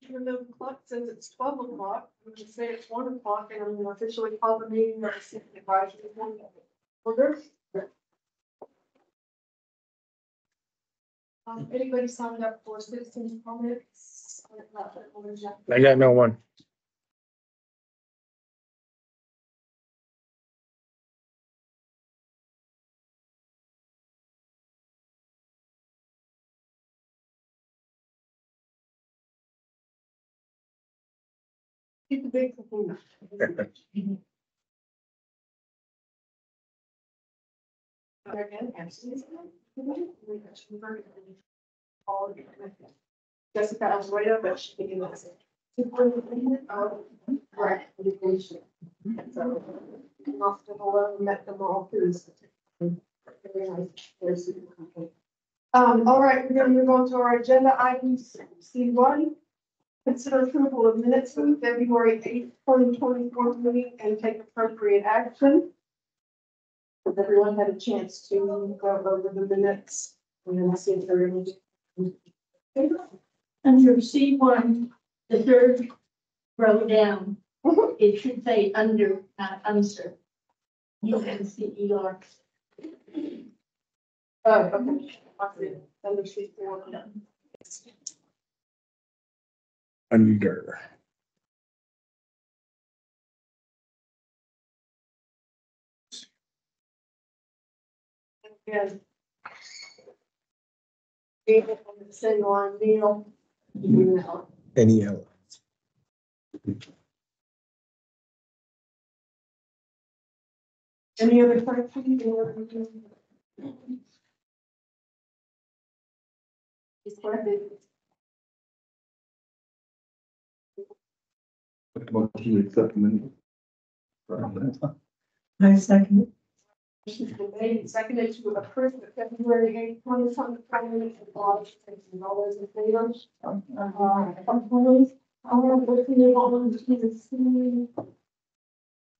The clock says it's 12 o'clock. We can say it's 1 o'clock, and I'm going to officially call the meeting of the city advisory board order. Anybody signed up for citizens comments? I got no one. Keep the big kahuna. Jessica Alvarado, but she began this. Right, education. So, off to hello, met them all through. Very nice. Very super company. All right, we're gonna move on to our agenda items. C1. Consider approval of minutes for the February 8th, 2024 meeting and take appropriate action. Has everyone had a chance to go over the minutes? And then see if there are any. Under C1, the third row down, it should say under, not under. UNCER. Oh, okay. I see. Under C4. Under. Again. David on the single line deal. Any L. Any other questions? It's corrected. Motion to accept the minutes. I second. Motion's been made and seconded to approve the February 8th, 2024 minutes of August. All those in favor? Opposed? Looking on to the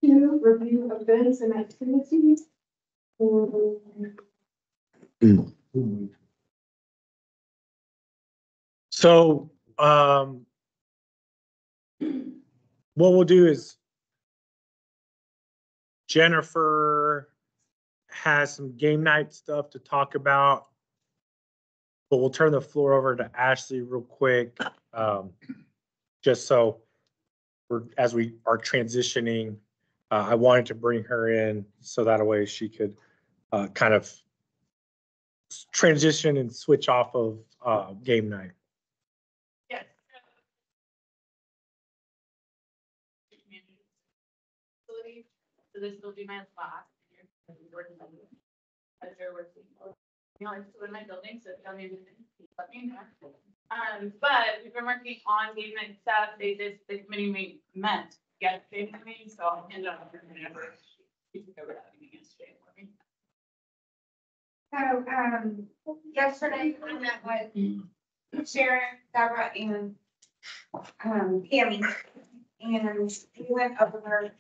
C2, review events and activities. So, what we'll do is Jennifer has some game night stuff to talk about, but we'll turn the floor over to Ashley real quick. Just so as we are transitioning, I wanted to bring her in so that way she could kind of transition and switch off of game night. Yes. So this will be my last year. As you're working. You know, I'm still in my building, so if y'all need anything, let me know. But we've been working on game night stuff. The committee met yesterday for me, so I'll hand it off to whenever she took over that meeting yesterday for me. So, yesterday I met with Sharon, Deborah, and Tammy, and we went over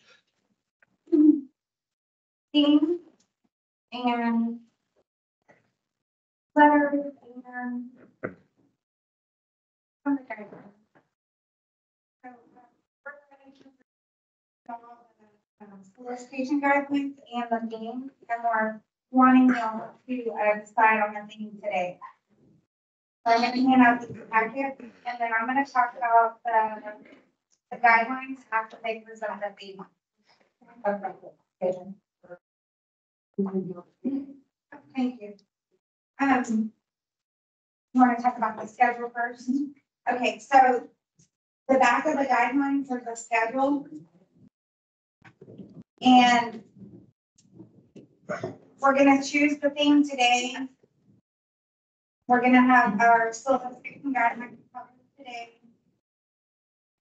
theme and letters and solicitation guidelines and the theme, and we're wanting y'all to decide on the theme today. So I'm gonna hand out the packet, and then I'm gonna talk about the guidelines after they present the theme. Thank you. You want to talk about the schedule first? Okay, so the back of the guidelines are the schedule. And we're gonna choose the theme today. We're gonna have our solicitation guidelines covered today.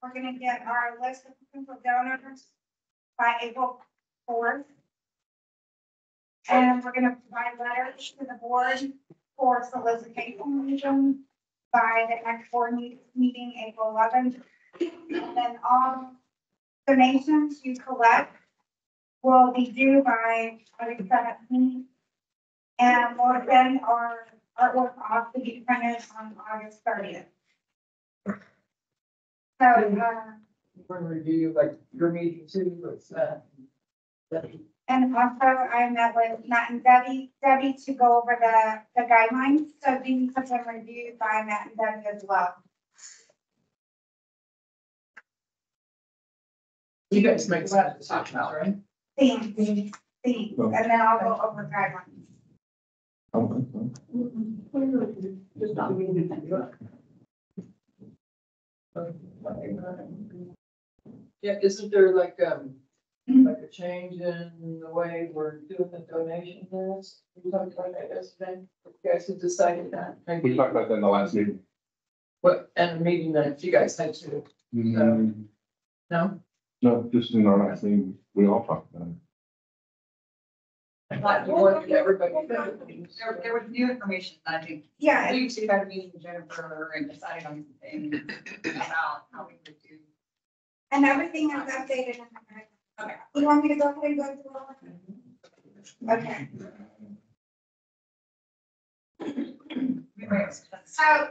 We're gonna get our list of potential donors by April 4th. And we're gonna provide letters to the board for solicitation reason by the next board meeting, April 11th. And then all donations you collect will be due by August 17th. And we'll send our artwork off to be printed on August 30th. So, We're gonna review like your meeting too, with and also I met with Matt and Debbie to go over the guidelines. So these have been reviewed by Matt and Debbie as well. you guys make that decision, right? Themes, and then I'll go over guidelines. Just not meeting. Yeah, isn't there like a change in the way we're doing the donation list? We talked about that yesterday. You guys have decided that. We Maybe talked about that in the last meeting. what, and a meeting that you guys had to, no? No, just in our last meeting, we all talked about it. I thought you wanted everybody. There was new information, I think. Yeah, We usually had a meeting with Jennifer and decided on things about how we would do. and everything is updated. Okay. You want me to go ahead and go through all of them? Okay. So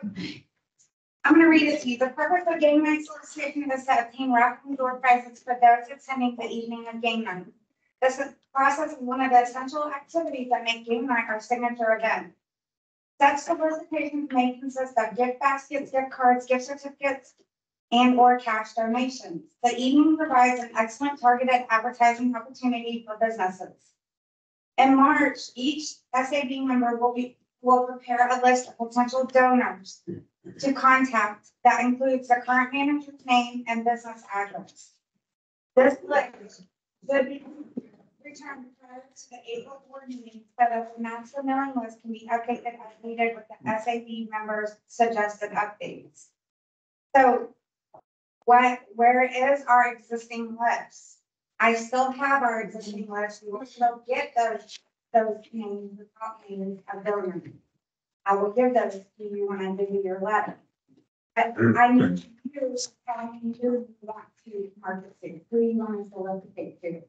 I'm gonna read it to you. The purpose of game night solicitation is to obtain raffle door prizes for those attending the evening of game night. This process is one of the essential activities that make game night our signature event. Such solicitations may consist of gift baskets, gift cards, gift certificates, and or cash donations. The evening provides an excellent targeted advertising opportunity for businesses. In March, each SAB member will prepare a list of potential donors to contact that includes the current manager's name and business address. This list should be returned prior to the April board meeting so that the master mailing list can be updated as needed with the SAB members' suggested updates. So where is our existing list? I still have our existing list. We will still get those names, the top names of donors. I will give those to you when I give you your letter. But I need you to tell me who you want to market to, who you want to solicitate to.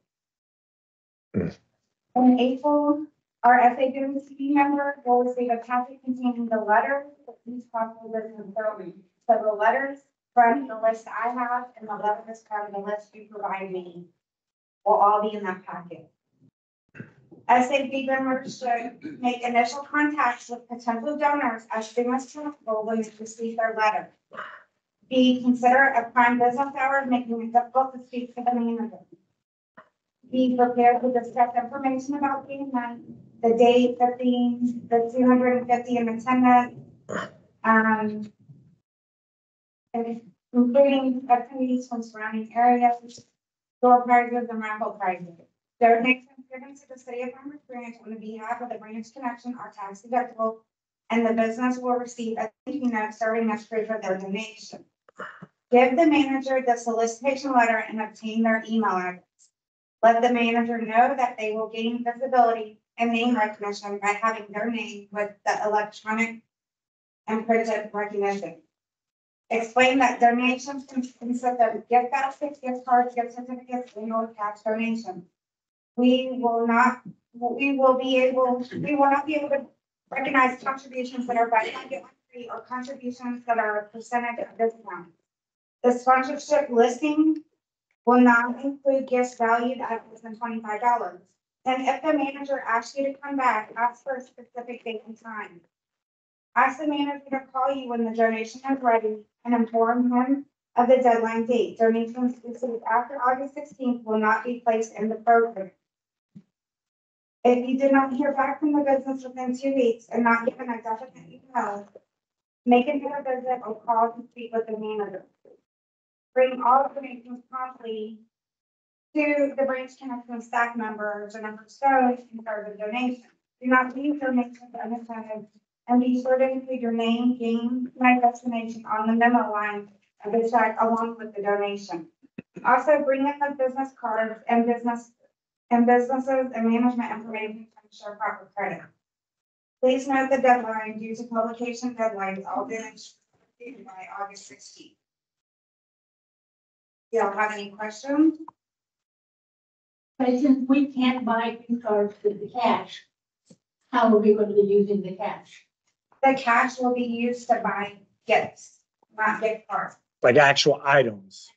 In April, our SAWCB member will receive a packet containing the letters that each possible business donor. So the letters from the list I have and the letters from the list you provide me will all be in that packet. SAB members should make initial contacts with potential donors as soon as possible when they receive their letter. B, consider a prime business hour, making it difficult to speak to the manager. Be prepared to discuss information about game night, the date, the theme, the 250 in attendance, and including attendees from surrounding areas, door prizes and raffle prizes. Donations given to the city of Farmers Branch on behalf of the Branch Connection are tax deductible, and the business will receive a thank you note serving as proof of their donation. Give the manager the solicitation letter and obtain their email address. Let the manager know that they will gain visibility and name recognition by having their name with the electronic and printed recognition. Explain that donations consist of gift baskets, gift cards, gift certificates, and or cash donations. We will not be able to recognize contributions that are by budget free or contributions that are a percentage of discount. The sponsorship listing will not include gifts valued at less than $25. And if the manager asks you to come back, ask for a specific date and time. Ask the manager to call you when the donation is ready and inform him of the deadline date. Donations received after August 16th will not be placed in the program. If you did not hear back from the business within 2 weeks and not given a definite email, make another visit or call to speak with the manager. Bring all donations promptly to the branch connection staff member, Jennifer Stone, in regard of donation. Do not leave donations unattended, and be sure to include your name, game, night destination on the memo line of the check along with the donation. Also, bring in the business cards and businesses and management information to ensure proper credit. Please note the deadline due to publication deadlines, all donations completed by August 16th. Do y'all have any questions? But since we can't buy gift cards with the cash, how are we going to be using the cash? The cash will be used to buy gifts, not gift cards. Like actual items,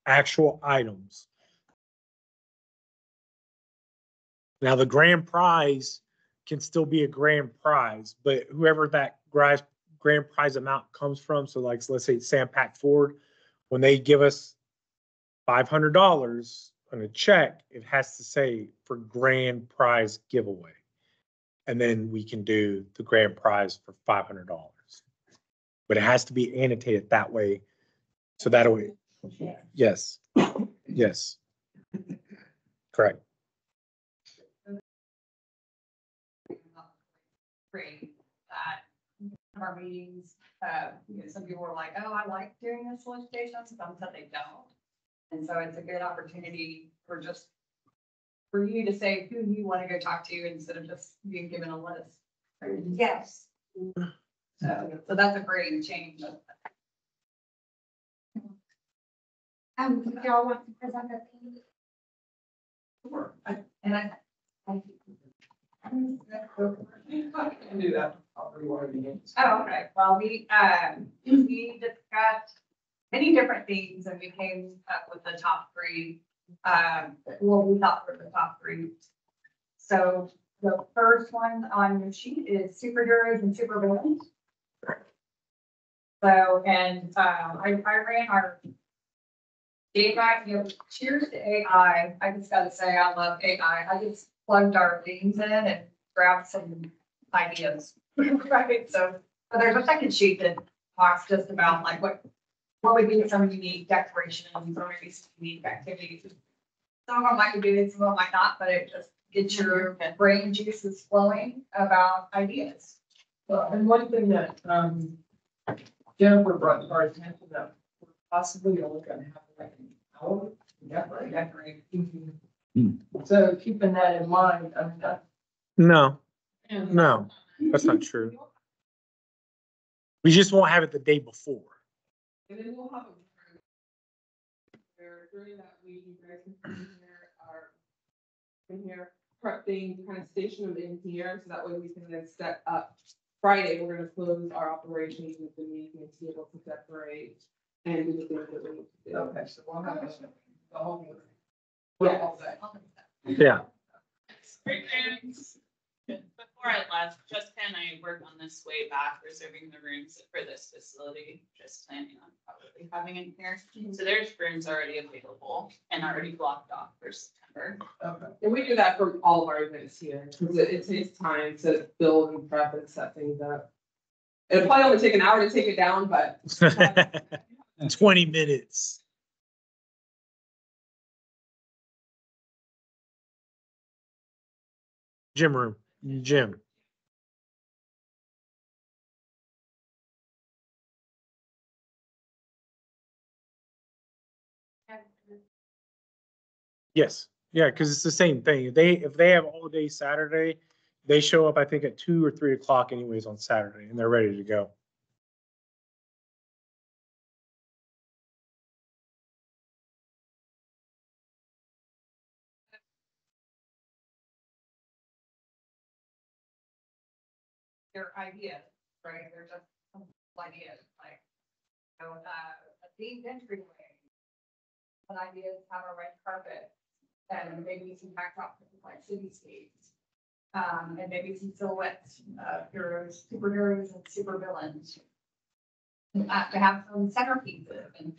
actual items. Now, the grand prize can still be a grand prize, but whoever that grand prize amount comes from, so like, let's say Sam Pack Ford, when they give us $500 on a check, it has to say for grand prize giveaway. And then we can do the grand prize for $500. But it has to be annotated that way. So that way, yes, yes. Correct. Great, that our meetings, some people were like, oh, I like doing this solicitation, some said they don't. And so it's a good opportunity for you to say who you want to go talk to instead of just being given a list. Yes. So that's a great change. Do y'all want to present the thing? Sure. And I can do that. I'll reward you. Oh, okay. Well, we discussed many different things and we came up with the top three. We thought were the top three. So the first one on your sheet is superheroes and supervillains. So, and I ran our AI, cheers to AI. I just gotta say, I love AI. I just plugged our themes in and grabbed some ideas. Right, so there's a second sheet that talks just about like what would be some unique decorations or maybe some unique activities. Some of them might be good, some of them might not, but it just gets your brain juices flowing about ideas. Well, and one thing that, Jennifer brought to our attention that we're possibly only gonna have like an hour. Decorate. So keeping that in mind, I mean, No, no, that's not true. We just won't have it the day before. And then we'll have a where during that week, you guys can come in here, prep things, kind of station them in here, so that way we can then set up. Friday, we're gonna close our operations with the meeting and be able to separate and do the things that we need to do. okay, so we'll have the whole. Yeah. Before I left, Jessica and I worked on this way back, reserving the rooms for this facility, just planning on probably having it here. So there's rooms already available and already blocked off for September. Okay. And we do that for all of our events here, because it takes time to build and prep and set things up. It'll probably only take an hour to take it down, but 20 minutes. Gym room, gym. Yes, yeah, because it's the same thing. If they have all day Saturday, they show up, I think, at 2 or 3 o'clock anyways on Saturday, and they're ready to go. Their ideas, right? They're just some ideas, like, a themed entryway. What ideas have a red carpet and maybe some backdrop like cityscapes. And maybe some silhouettes of heroes, superheroes and supervillains. To have some centerpieces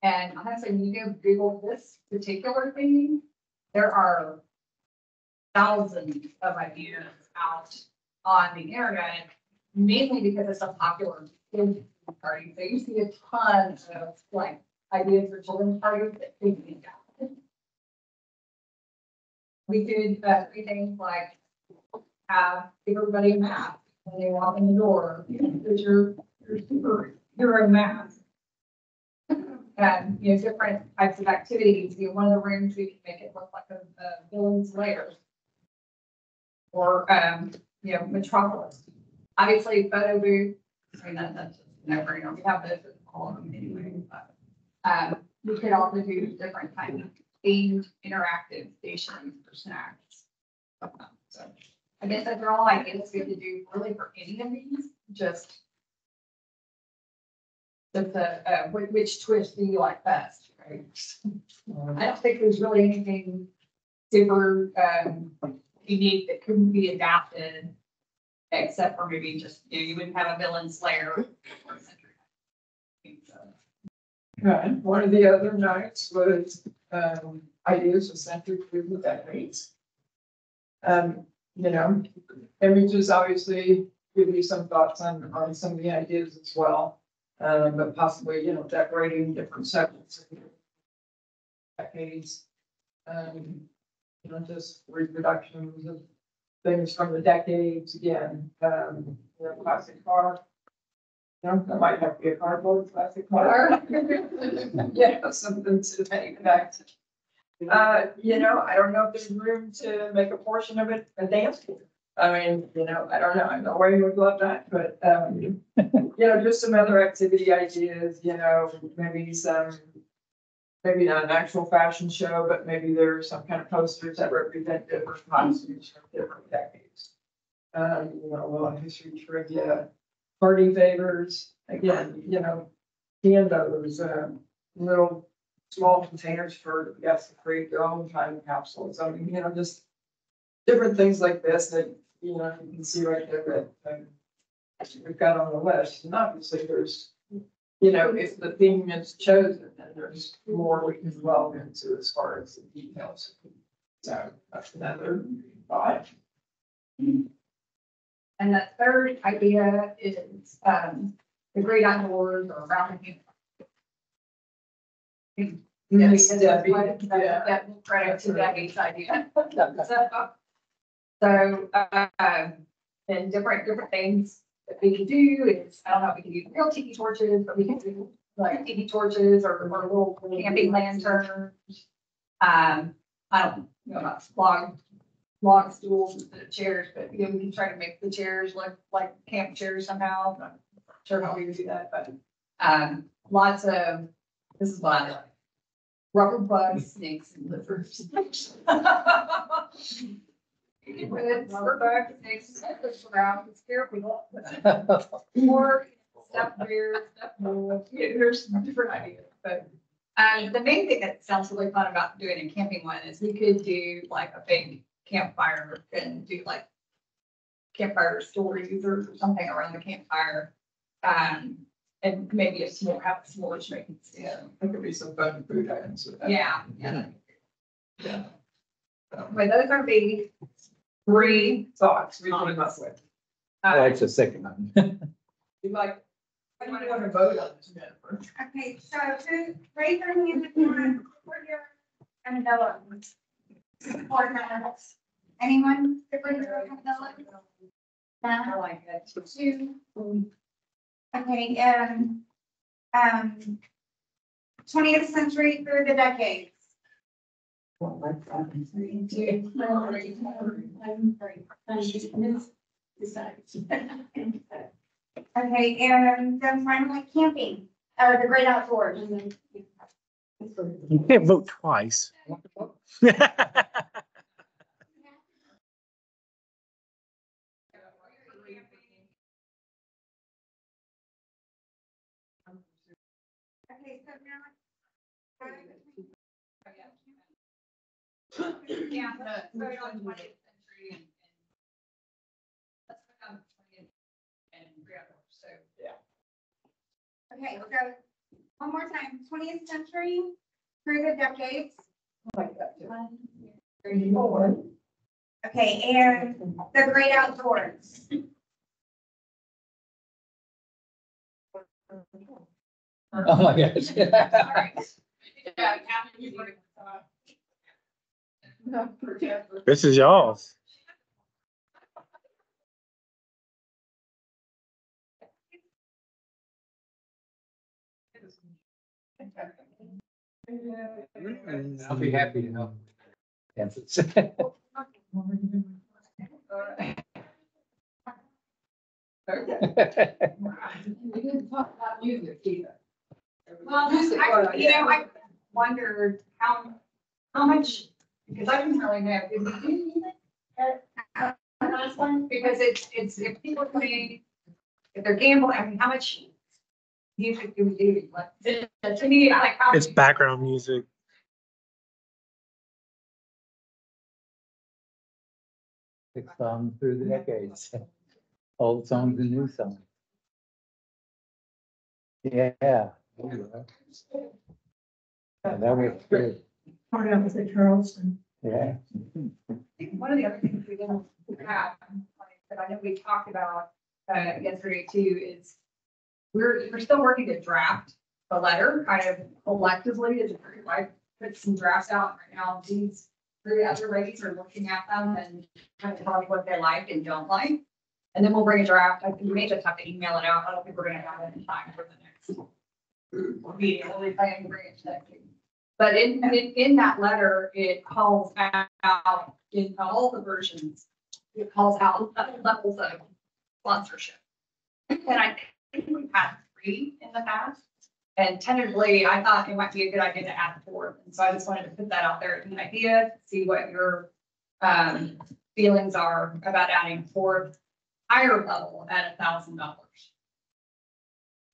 and honestly, when you go Google this particular thing, there are thousands of ideas out on the internet, mainly because it's a popular kids party. So you see a ton of like ideas for children's parties that people can get. We could, do things like have everybody a mask when they walk in the door, because your superhero mask. And, you know, different types of activities, you know, one of the rooms, we can make it look like a villain's lair. Or, you know, Metropolis. Obviously, photo booth, I mean, that's just no brainer. We have those at all of them anyway, but, we could also do different kinds of themed interactive stations for snacks. So, I guess those are all ideas we could do really for any of these, just which twist do you like best, right? I don't think there's really anything super, unique that couldn't be adapted, except for maybe just, you know, you wouldn't have a villain slayer. Okay, one of the other nights was, ideas of century food with decorates. You know, images obviously give you some thoughts on some of the ideas as well. But possibly, you know, decorating different sections. Decades. You know, just reproductions of things from the decades again, you know, classic car. You know, that might have to be a cardboard classic car. Yeah, something to take back. You know, I don't know if there's room to make a portion of it a dance floor. I mean, you know, I don't know, I know where you would love that, but, you know, just some other activity ideas, you know, maybe not an actual fashion show, but maybe there's some kind of posters that represent different costumes from different decades. You know, a little history trivia, party favors, again, you know, those little small containers for guests to create their own time capsules. I mean, you know, just different things like this that, you know, you can see right there that we've got on the list. And obviously there's, you know, if the theme is chosen, then there's more we can delve into as far as the details. So that's another 5. And the third idea is, the great outdoors or around the. Yes, Debbie. That's credit to Debbie's idea. So, and different things that we can do is, I don't know, we can use real tiki torches, but we can do like tiki torches or little camping lanterns. I don't know about log stools instead of chairs, but you know, we can try to make the chairs look like camp chairs somehow. I'm not sure how we would do that, but, lots of, this is what I like. Rubber bugs, snakes, and lizards. Rubber bugs, snakes, and lizards around, it's scare people. Or stuffed bears, stuffed wolves, there's different ideas, but. The main thing that sounds really fun about doing a camping one is we could do like a big campfire and do like campfire stories or something around the campfire. And maybe have s'mores making. Yeah, there could be some fun food items with that. Yeah. Yeah. But those are the 3 Thoughts we came up with. That's the second one. You like, how do you want to vote on this, Jennifer? Okay, so to raise your hand if you want to support your umbrella. Support that. Anyone support your umbrella? I like that. 2. Okay, 20th century through the decades. Okay, and then finally camping, or the great outdoors. You can't vote twice. Okay, so now. Yeah, vote on 20th century and. Let's put on 20th and so. Okay, so one more time, 20th century through the decades. I like that too. 34. Okay, and the great outdoors. Oh, my gosh. Yeah, Captain, you were- This is y'all's. I'll be happy to help. Yes. We didn't talk about music either. Well, I wondered how much, because I didn't really know, did we do music at the last one? Because it's, if people are playing, if they're gambling, I mean, how much music do we do? Like, to me, like, how. It's background music. It's through the decades, old songs and new songs. Yeah. Yeah, that was good. Part of the Charleston. Yeah. One of the other things we didn't have, like, that I know we talked about, yesterday too, is we're still working to draft the letter kind of collectively as a group. I put some drafts out right now. These three other ladies are looking at them and kind of telling what they like and don't like. And then we'll bring a draft. I think we may just have to email it out. I don't think we're gonna have it in time for the next meeting. We'll plan to bring it to that meeting. But in that letter, it calls out in all the versions, it calls out levels of sponsorship. And I think we've had 3 in the past. And tentatively, I thought it might be a good idea to add 4. And so I just wanted to put that out there as an idea, see what your feelings are about adding 4 higher level at $1,000.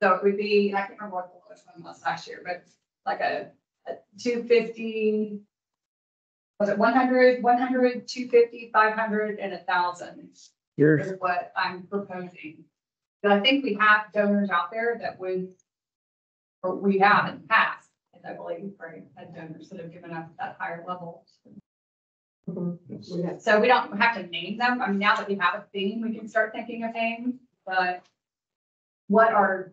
So it would be, I can't remember what the lowest one was last year, but like a 250, was it 100, 250, 500, and 1,000 is what I'm proposing. But I think we have donors out there that would, or we have in the past, and I believe, right, had donors that have given up that higher level. So we don't have to name them. I mean, now that we have a theme, we can start thinking of names, but what are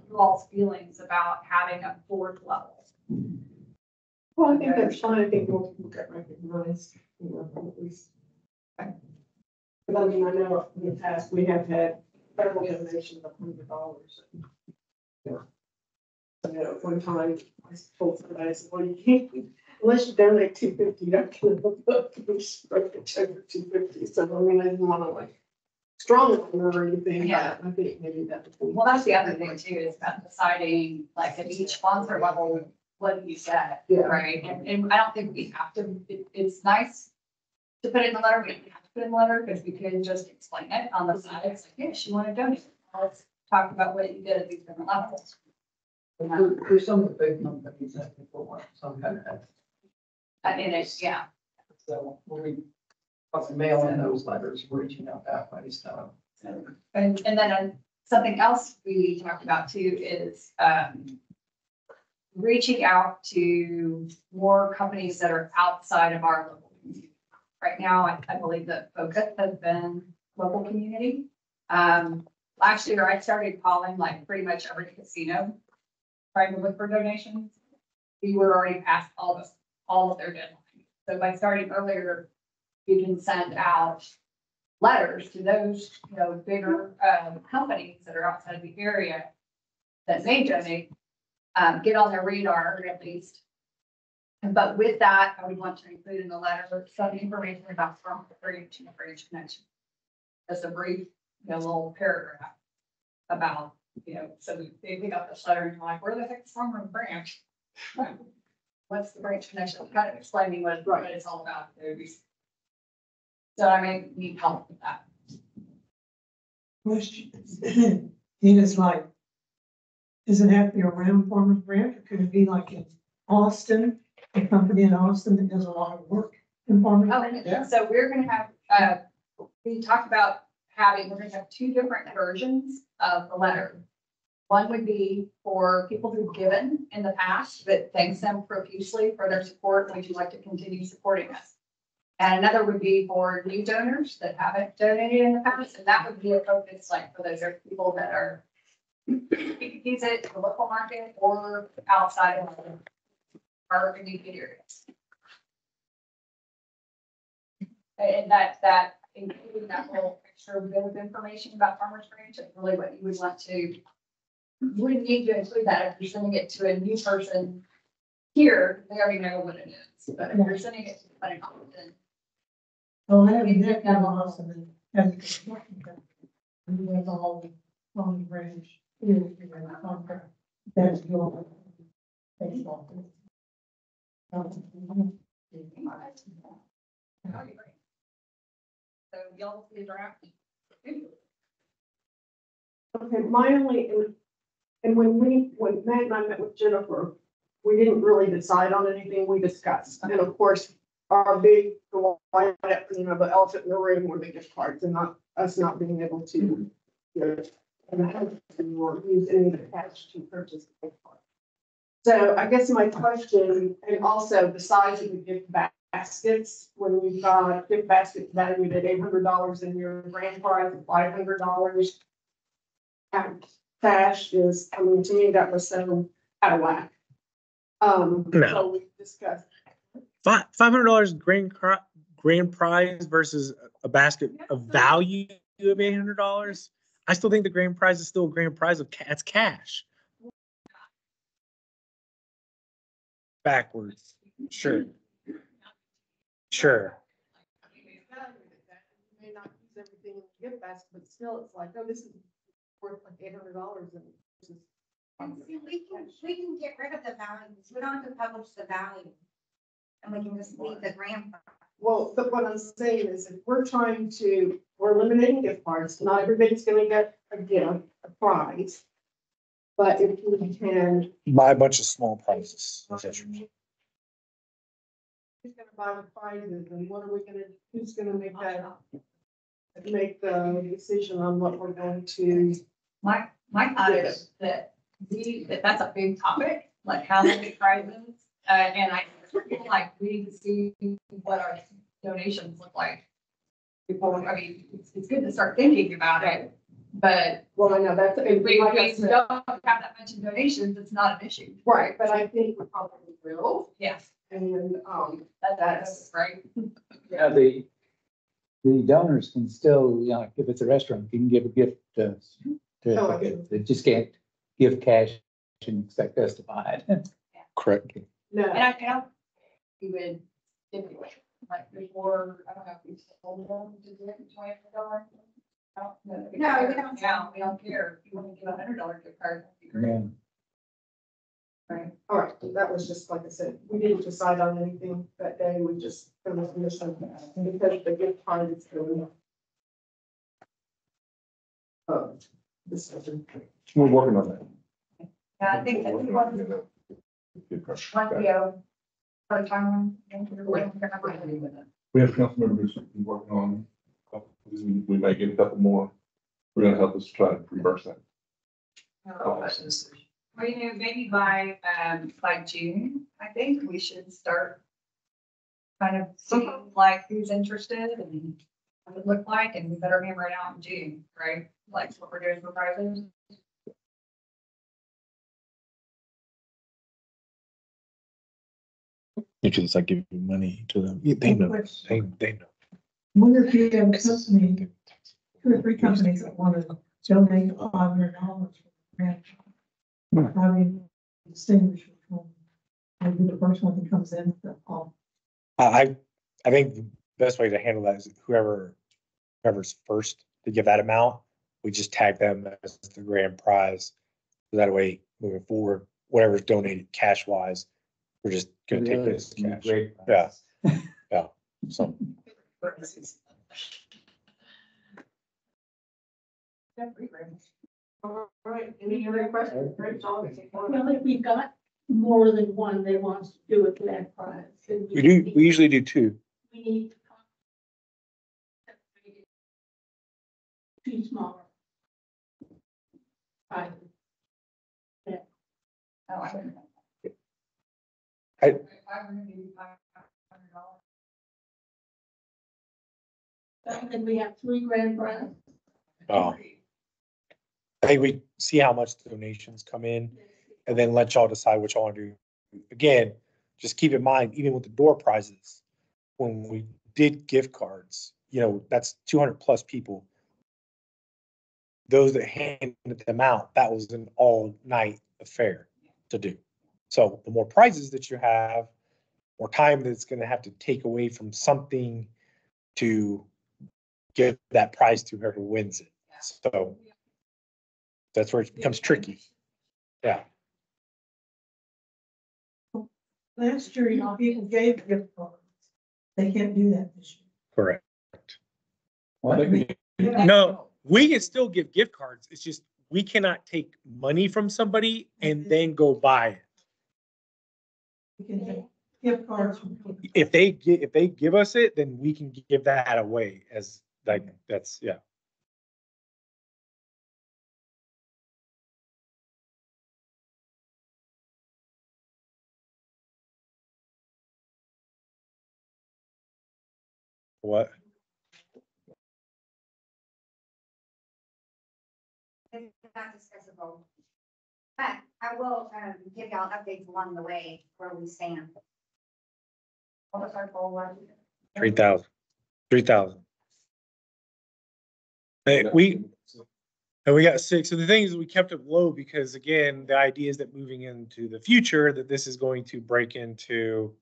you all's feelings about having a 4th level? Well, I think that's fine. I think most people get recognized, you know, at least. But I mean, I know in the past, we have had federal donations of $100. Yeah. So, you know, at one time, I told somebody, I said, well, you can't, unless you donate $250, you're not gonna book, you should write a check for $250. So, I mean, I didn't wanna like strong or anything, Yeah. but I think maybe that would be. Well, that's the other thing too, is about deciding, like, at each sponsor level, what do you set, Yeah. right? And I don't think we have to, it's nice to put it in the letter, we don't have to put it in the letter, because we could just explain it on the side, it's like, yes, you want to donate. Let's talk about what you did at these different levels. For some of the big companies that people want some kind of. I mean, it's, yeah, So when we mail in those letters, we're reaching out that way, so. and then something else we talked about too is, reaching out to more companies that are outside of our local community. Right now, I believe that focus has been local community. Last year, I started calling like pretty much every casino, trying to look for donations. We were already past all of their deadlines. So by starting earlier, you can send out letters to those, you know, bigger companies that are outside the area that may donate. Get on their radar at least. But with that, I would want to include in the letter some information about from Bridge and Bridge Connection. Just a brief, you know, little paragraph about, you know, so they pick up this letter and you're like, where the heck is from the branch? What's the branch connection? Kind of explaining what it's all about. So I may need help with that. Question. It's like, does it have to be around Farmers Branch, or could it be like in Austin, a company in Austin that does a lot of work in Farmers Branch? Oh, so we're gonna have, we talked about we're gonna have 2 different versions of the letter. One would be for people who've given in the past, that thanks them profusely for their support. Would you like to continue supporting us? And another would be for new donors that haven't donated in the past, and that would be a focus like for those people that are you could use it in the local market or outside of our immediate areas. And that including that little extra bit of information about Farmers Branch is really what you would want to, you wouldn't need to include that if you're sending it to a new person here, they already know what it is. But if you're sending it to somebody, then Oh, I have that kind of awesome and have a construction company. And we have all on the branch. Contract. That's your. Baseball. so y'all see the draft. Okay, my only, and when Matt and I met with Jennifer, we didn't really decide on anything, we discussed. And of course, our big, the elephant in the room were the gift cards and us not being able to, or use any of the cash to purchase the gift card. So I guess my question, and also the size of the gift baskets, when we've got gift baskets valued at $800 and your grand prize of $500. Cash is, I mean, to me, that was so out of whack. No. So we discussed. $500 grand prize versus a basket of value of $800. I still think the grand prize is still a grand prize of that's cash. Backwards. Sure. Sure. You may not use everything in the gift basket, but still, it's like, oh, this is worth like $800 and this is. And see, we can get rid of the values. We don't have to publish the value. And we can just leave the grand. Well, but what I'm saying is if we're eliminating gift cards, not everybody's gonna get a prize. But if we can. Buy a bunch of small prizes. Who's gonna buy the prizes and what are we gonna, who's gonna make the decision on what we're going to. My thought is that that's a big topic, like how many prizes, and I feel like we need to see what our donations look like. Before, I mean, it's good to start thinking about it, but. Well, I know that's. If we don't have that much in donations, it's not an issue. Right, but I think we probably will. Yes. And, that's right. Yeah, the donors can still, if it's a restaurant, you can give a gift they just can't give cash and expect us to buy it. Correct. no, And I don't, you would, anyway, like before, I don't know if we sold them to do it $20. No, we don't. Yeah, we don't care. If you want to give $100 gift card, that'd be great. Yeah. Right. all right, that was just, like I said, we didn't decide on anything that day, we just, there was a mission, because the gift card is going. Discussion. We're working on that. Yeah, I think that we want to, for a timeline. We have council members who've been working on, we may get a couple more. We're gonna help us try to reverse that. Well, maybe by June, I think we should start kind of seeing like who's interested and what it look like, and we better hammer it out in June, right? Like what we're doing for prizes. Because I give you money to them. They know. They know. Wonder if you have a company, 2 or 3 companies that want to donate $500 for the grant. How do you distinguish from maybe the first one that comes in? I think the best way to handle that is whoever's first to give that amount, we just tag them as the grand prize. So that way, moving forward, whatever's donated cash wise, we're just gonna take this cash. Yeah. Yeah. So. All right, any other questions? Great job. Well, if we've got more than one that wants to do it for that prize. then We usually do 2. We need to. Too small. Right. Oh, I don't know. I- $500. And we have 3 grand prize. I think we see how much donations come in and then let y'all decide what y'all want to do. Again, just keep in mind, even with the door prizes, when we did gift cards, you know, that's 200 plus people. Those that handed them out, that was an all night affair to do. So the more prizes that you have, more time that's going to have to take away from something to give that prize to whoever wins it. So that's where it becomes tricky. Yeah. Last year, people gave gift cards. They can't do that this year. Correct. What? No, we can still give gift cards. It's just we cannot take money from somebody and then go buy it. We can take gift cards from people. If they give us it, then we can give that away as like that's yeah. What? It's not discussable. But I will, give y'all updates along the way where we stand. What was our goal? 3,000. 3,000. Hey, we got 6. So the thing is, we kept it low because again, the idea is that moving into the future, that this is going to break into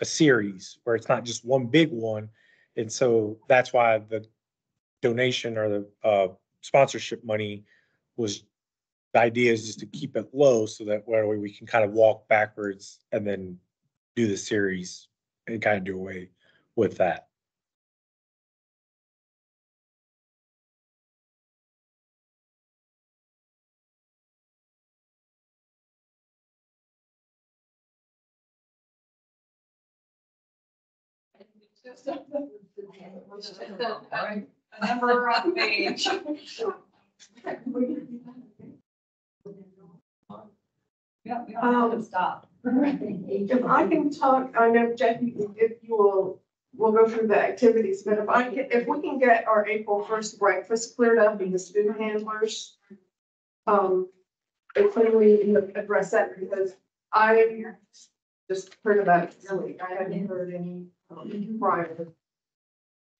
a series where it's not just one big one. And so that's why the donation or the sponsorship money was, the idea is just to keep it low so that way we can kind of walk backwards and then do the series and kind of do away with that. A number on the page. Yeah, we don't have to stop. If I can talk, I know Jackie, if you will, we'll go through the activities, but if we can get our April 1st breakfast cleared up and the food handlers. If we address that, because I just heard about it, really, I hadn't heard any prior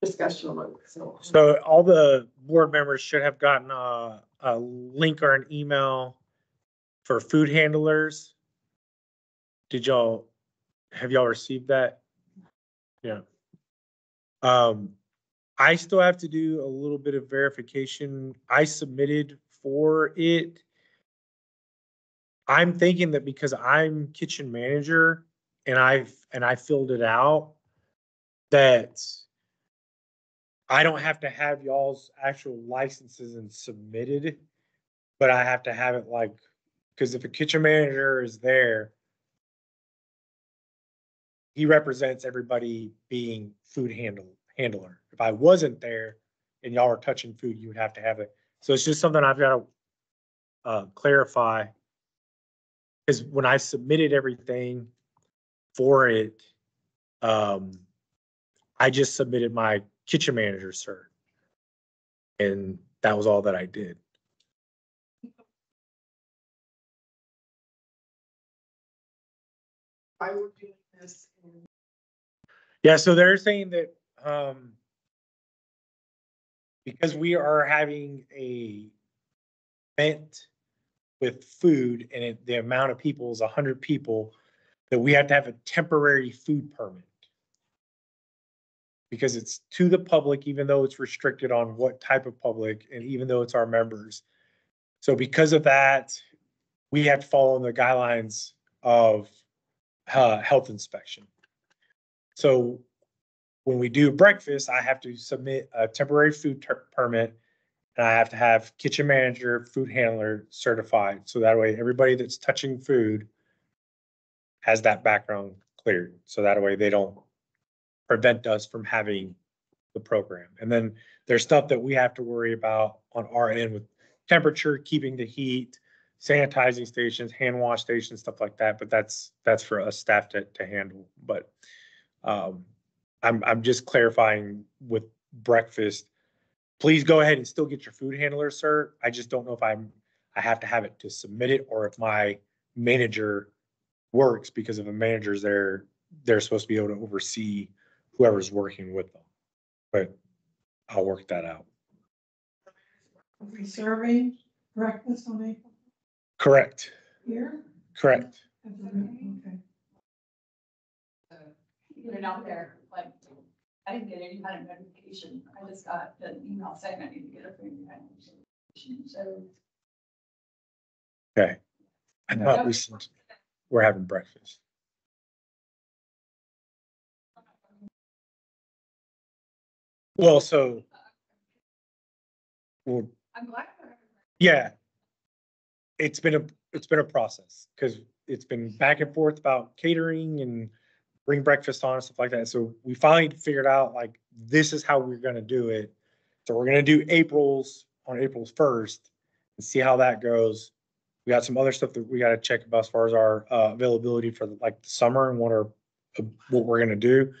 discussion on it, so. So all the board members should have gotten a link or an email for food handlers. Have y'all received that? Yeah. I still have to do a little bit of verification. I submitted for it. I'm thinking that because I'm kitchen manager and I filled it out, that I don't have to have y'all's actual licenses and submitted, but I have to have it like, because if a kitchen manager is there, he represents everybody being food handler. If I wasn't there and y'all are touching food, you would have to have it. So it's just something I've got to clarify. Because when I submitted everything for it, I just submitted my kitchen manager cert. And that was all that I did. I would do this. Yeah, so they're saying that because we are having a event with food and the amount of people is 100 people, that we have to have a temporary food permit. Because it's to the public, even though it's restricted on what type of public, and even though it's our members. So because of that, we have to follow the guidelines of health inspection. So when we do breakfast, I have to submit a temporary food permit, and I have to have kitchen manager, food handler certified. So that way, everybody that's touching food has that background cleared. So that way they don't prevent us from having the program. And then there's stuff that we have to worry about on our end with temperature, keeping the heat, sanitizing stations, hand wash stations, stuff like that. But that's for us staff to handle. But I'm just clarifying with breakfast. Please go ahead and still get your food handler, sir. I just don't know if I have to have it to submit it or if my manager works, because if a manager's there, they're supposed to be able to oversee whoever's working with them. But I'll work that out. Are we serving breakfast on April Correct, here? correct. Okay. Put it out there, like, I didn't get any kind of notification. I just got the email saying I need to get a food notification, so. Okay. I thought we said we're having breakfast. Well, so. Well, I'm glad. yeah. It's been a process because it's been back and forth about catering and bring breakfast on and stuff like that. So we finally figured out like, this is how we're gonna do it. So we're gonna do on April's 1st and see how that goes. We got some other stuff that we gotta check about as far as our availability for like the summer and what we're gonna do.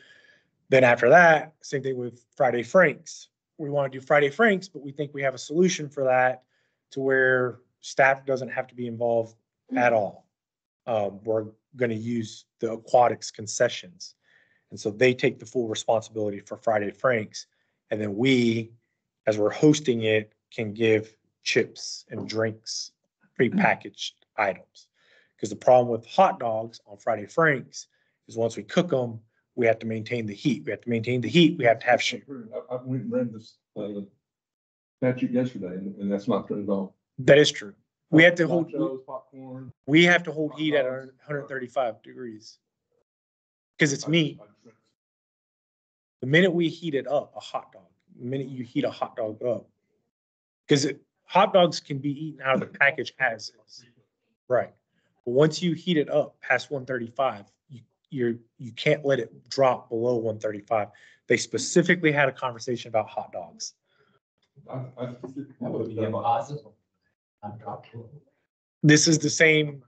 Then after that, same thing with Friday Franks. We want to do Friday Franks, but we think we have a solution for that to where staff doesn't have to be involved at all. We're going to use the aquatics concessions. And so they take the full responsibility for Friday Franks. And then we, as we're hosting it, can give chips and drinks, prepackaged items. Because the problem with hot dogs on Friday Franks is once we cook them, we have to maintain the heat. We have to have shit. I went and read this, statute yesterday, and that's not true at all. That is true. We have to hold, Nachos, popcorn. we have to hold heat at 135 degrees. Because it's meat. The minute we heat it up, the minute you heat a hot dog up, because hot dogs can be eaten out of the package as is. Right. But once you heat it up past 135, you can't let it drop below 135. They specifically had a conversation about hot dogs. That would be impossible. This is the same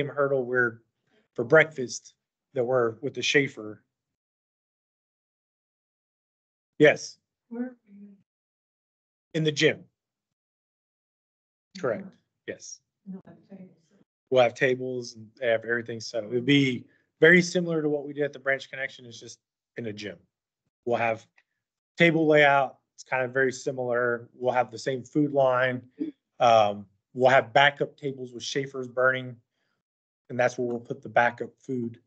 hurdle where for breakfast that we're with the Schaefer. Yes, Where? in the gym. Correct. Yes. No, I'm saying- We'll have tables and have everything set up. It'd be very similar to what we did at the Branch Connection. It's just in a gym. We'll have table layout. It's kind of very similar. We'll have the same food line. We'll have backup tables with Schaefer's burning. And that's where we'll put the backup food.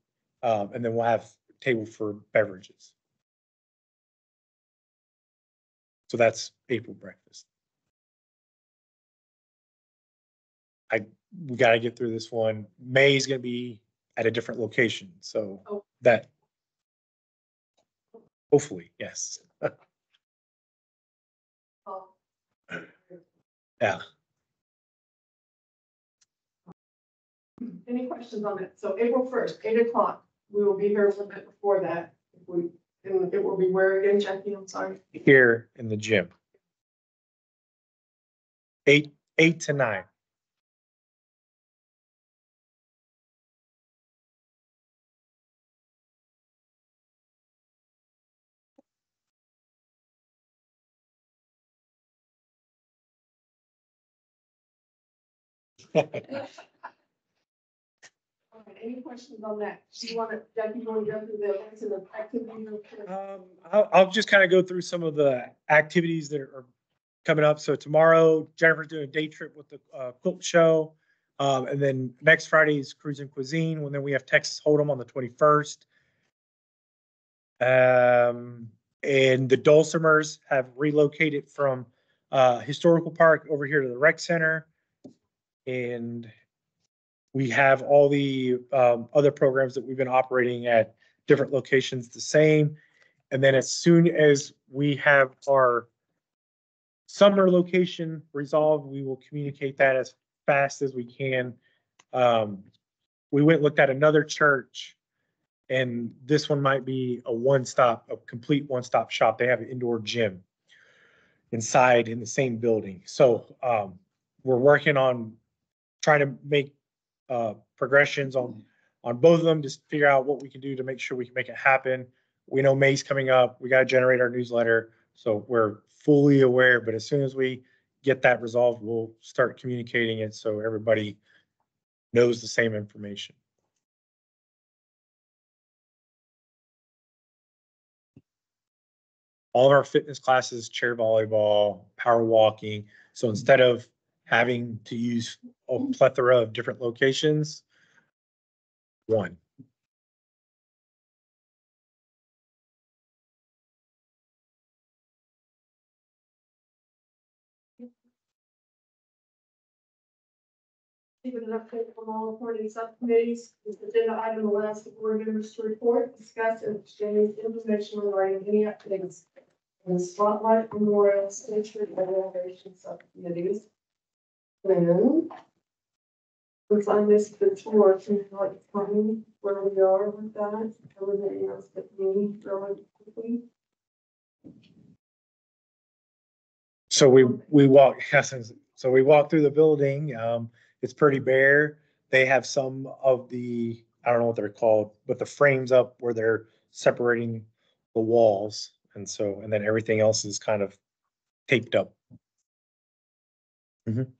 And then we'll have a table for beverages. So that's April breakfast. We gotta get through this one. May is gonna be at a different location, so that. Hopefully, yes. Yeah. Any questions on it? So April 1st, 8:00, we will be here a little bit before that. And it will be where again, Jackie? I'm sorry. Here in the gym. 8 to 9. Any questions on that? Do you want to, Jackie, you want to go through the events and the activities? I'll just kind of go through some of the activities that are coming up. So tomorrow, Jennifer's doing a day trip with the quilt show. And then next Friday is Cruising Cuisine. And then we have Texas Hold'em on the 21st. And the Dulcimers have relocated from Historical Park over here to the Rec Center. And we have all the other programs that we've been operating at different locations the same. And then as soon as we have our summer location resolved, we will communicate that as fast as we can. We went and looked at another church, and this one might be a complete one-stop shop. They have an indoor gym inside in the same building. So we're working on trying to make progressions on both of them, just figure out what we can do to make sure we can make it happen. we know May's coming up. We got to generate our newsletter. So we're fully aware, but as soon as we get that resolved, we'll start communicating it so everybody knows the same information. All of our fitness classes, chair volleyball, power walking. So instead of having to use a plethora of different locations, one. Even an update from all appointed subcommittees, is agenda item allows the board members to report, discuss, and exchange information regarding any updates in the spotlight, memorial, signature, and elevation subcommittees. Then, since I missed the tour, can you like tell me where we are with that? Everybody else but me, really quickly. So we walk, so we walk through the building. It's pretty bare. They have some of the, I don't know what they're called, but the frames up where they're separating the walls. And so, and then everything else is kind of taped up. Mhm.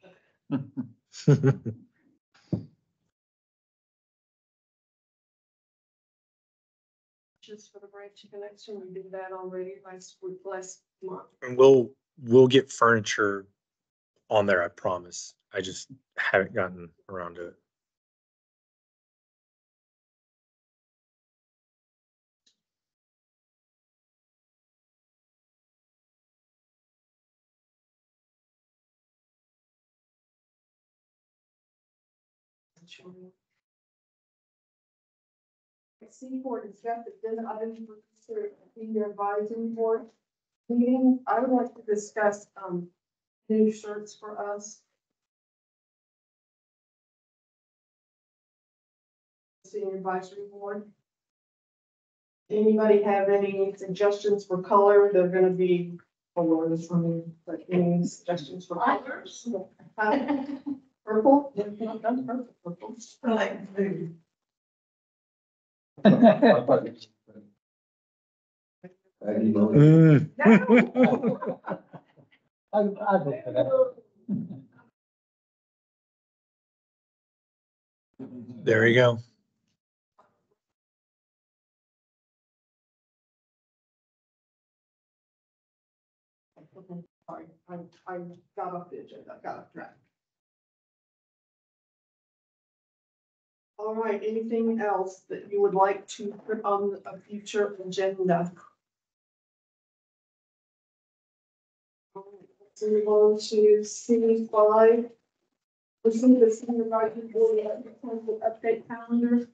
Just for the branch connection, we did that already last month. And we'll get furniture on there, I promise. I just haven't gotten around to it. Seaport has got the agenda items for consider senior advisory board meeting. I would like to discuss, new shirts for us. Senior advisory board. Anybody have any suggestions for color? They're gonna be colors, I mean, like any suggestions for colors? Purple? Purple. I like blue. Mm. I vote for that. There we go. Sorry, I got off the agenda, got off track. All right, anything else that you would like to put on a future agenda? So we're going to C5. Listen to the senior advisory board update calendar.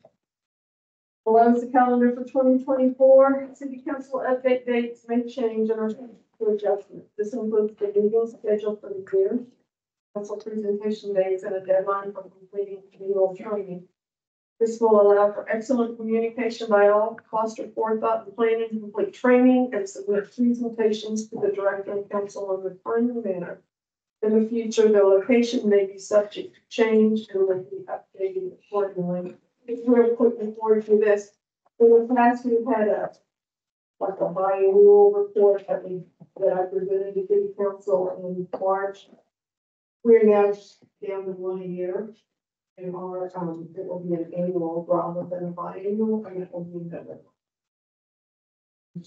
Below is the calendar for 2024. City council update dates may change and are subject to adjustment. This includes the meeting schedule for the year, council presentation dates, and a deadline for completing annual training. This will allow for excellent communication by all, foster forethought and planning to complete training, and submit presentations to the director and council in a timely manner. In the future, the location may be subject to change and will be updated accordingly. If we're putting forward to this, in the past, we've had like a biannual report that I presented to city council in March. We're now just down to 1 a year. And our, it will be an annual rather than a biannual, and it will be better. In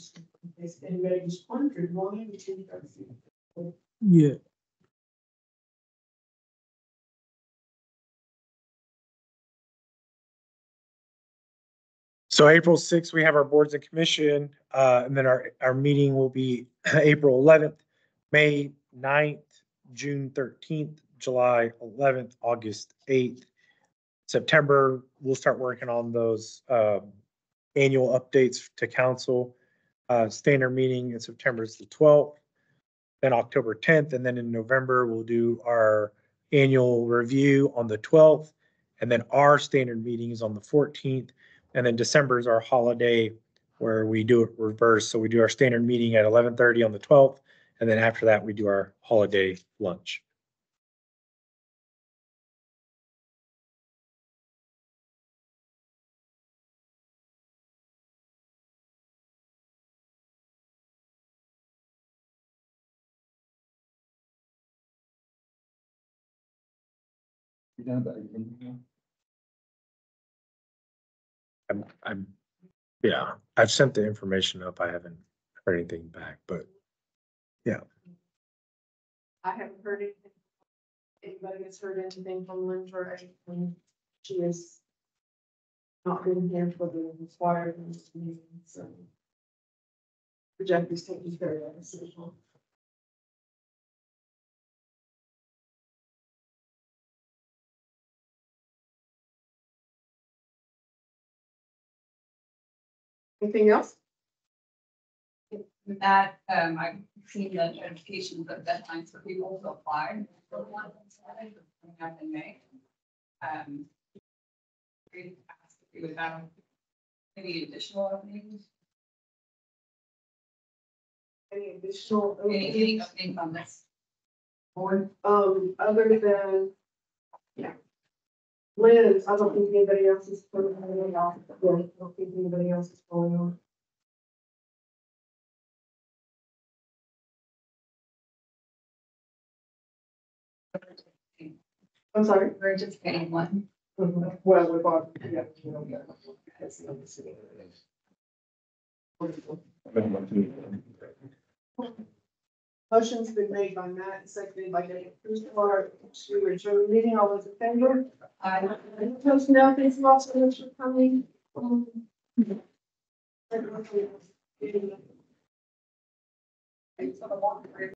case anybody's wondering why we did that. Yeah. So April 6th, we have our boards and commission, and then our meeting will be April 11th, May 9th, June 13th, July 11th, August 8th. September, we'll start working on those annual updates to council. Standard meeting in September is the 12th, then October 10th, and then in November, we'll do our annual review on the 12th, and then our standard meeting is on the 14th. And then December is our holiday where we do it reverse. So we do our standard meeting at 11:30 on the 12th. And then after that, we do our holiday lunch. You done about everything? Yeah, I've sent the information up. I haven't heard anything back, but I haven't heard anything. Anybody has heard anything from Lynn or anything? She has not been here for the required meeting, so. Project is taking care of that decision. Anything else? With that, I've seen the notifications of deadlines for people to apply. For one, coming up in May. We asked if we would have any additional openings, Any additional? any openings on this board. Other than. Yeah. Liz, I don't think anybody else is pulling on. I don't think anybody else is pulling on. I'm sorry. We're just getting one. Well, we've already, yeah. Motion's been made by Matt and seconded by David Cruzar to adjourn the meeting. All those in favor? Aye. Personnel, thanks a lot so much for coming.